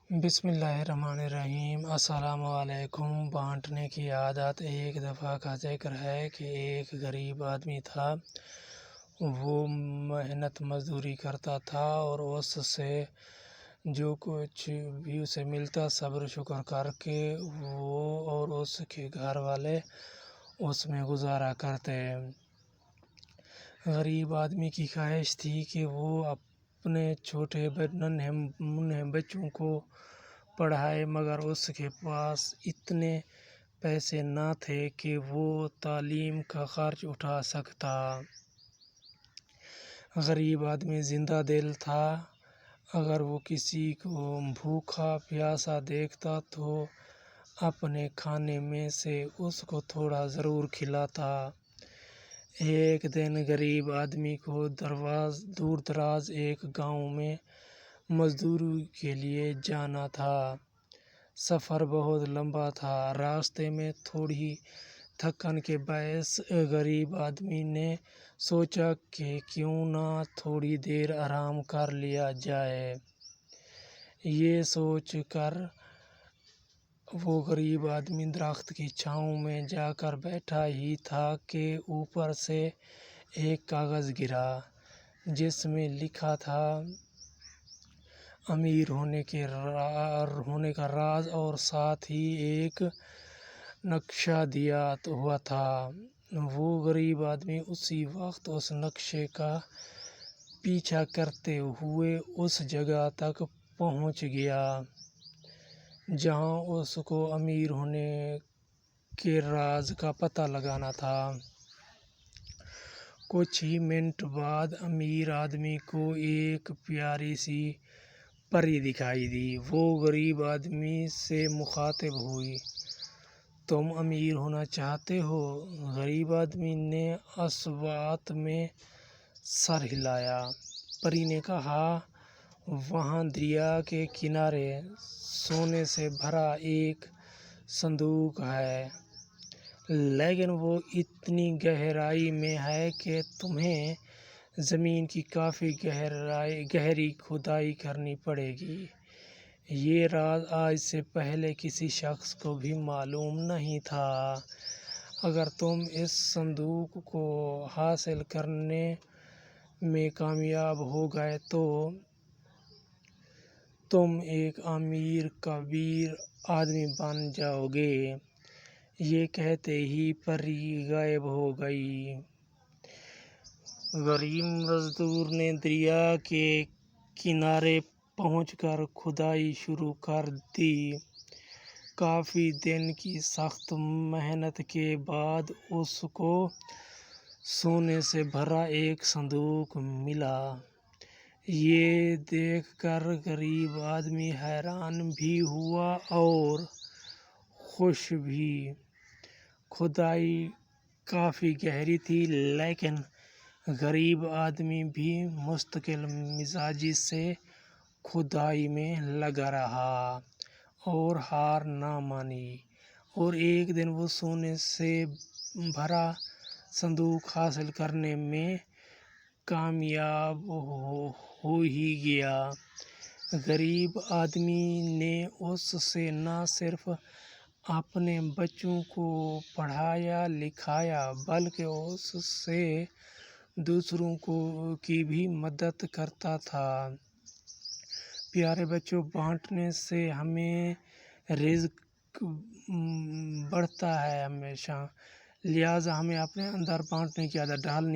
بسم اللہ الرحمن الرحیم۔ السلام علیکم۔ بانٹنے کی عادت۔ ایک دفعہ کا ذکر ہے کہ ایک غریب آدمی تھا۔ وہ محنت مزدوری کرتا تھا اور اس سے جو کچھ بھی اسے ملتا صبر شکر کر کے وہ اور اس کے گھر والے اس میں گزارا کرتے۔ غریب آدمی کی خواہش تھی کہ وہ اپنے چھوٹے ننھے بچوں کو پڑھائے، مگر اس کے پاس اتنے پیسے نہ تھے کہ وہ تعلیم کا خرچ اٹھا سکتا۔ غریب آدمی زندہ دل تھا۔ اگر وہ کسی کو بھوکا پیاسا دیکھتا تو اپنے کھانے میں سے اس کو تھوڑا ضرور کھلاتا۔ ایک دن غریب آدمی کو دور دراز ایک گاؤں میں مزدوری کے لیے جانا تھا۔ سفر بہت لمبا تھا۔ راستے میں تھوڑی تھکن کے باعث غریب آدمی نے سوچا کہ کیوں نہ تھوڑی دیر آرام کر لیا جائے۔ یہ سوچ کر وہ غریب آدمی درخت کی چھاؤں میں جا کر بیٹھا ہی تھا کہ اوپر سے ایک کاغذ گرا جس میں لکھا تھا امیر ہونے کا راز اور ساتھ ہی ایک نقشہ دیا ہوا تھا۔ وہ غریب آدمی اسی وقت اس نقشے کا پیچھا کرتے ہوئے اس جگہ تک پہنچ گیا جہاں اس کو امیر ہونے کے راز کا پتہ لگانا تھا۔ کچھ ہی منٹ بعد امیر آدمی کو ایک پیاری سی پری دکھائی دی۔ وہ غریب آدمی سے مخاطب ہوئی، تم امیر ہونا چاہتے ہو؟ غریب آدمی نے اس بات میں سر ہلایا۔ پری نے کہا، وہاں دریا کے کنارے سونے سے بھرا ایک صندوق ہے، لیکن وہ اتنی گہرائی میں ہے کہ تمہیں زمین کی کافی گہری کھدائی کرنی پڑے گی۔ یہ راز آج سے پہلے کسی شخص کو بھی معلوم نہیں تھا۔ اگر تم اس صندوق کو حاصل کرنے میں کامیاب ہو گئے تو تم ایک امیر کبیر آدمی بن جاؤ گے۔ یہ کہتے ہی پری غائب ہو گئی۔ غریب مزدور نے دریا کے کنارے پہنچ کر کھدائی شروع کر دی۔ کافی دن کی سخت محنت کے بعد اس کو سونے سے بھرا ایک صندوق ملا۔ یہ دیکھ کر غریب آدمی حیران بھی ہوا اور خوش بھی۔ کھدائی کافی گہری تھی، لیکن غریب آدمی بھی مستقل مزاجی سے کھدائی میں لگا رہا اور ہار نہ مانی، اور ایک دن وہ سونے سے بھرا صندوق حاصل کرنے میں کامیاب ہو ہی گیا۔ غریب آدمی نے اس سے نہ صرف اپنے بچوں کو پڑھایا لکھایا بلکہ اس سے دوسروں کی بھی مدد کرتا تھا۔ پیارے بچوں، بانٹنے سے ہمیں رزق بڑھتا ہے ہمیشہ، لہٰذا ہمیں اپنے اندر بانٹنے کی عادت ڈالنی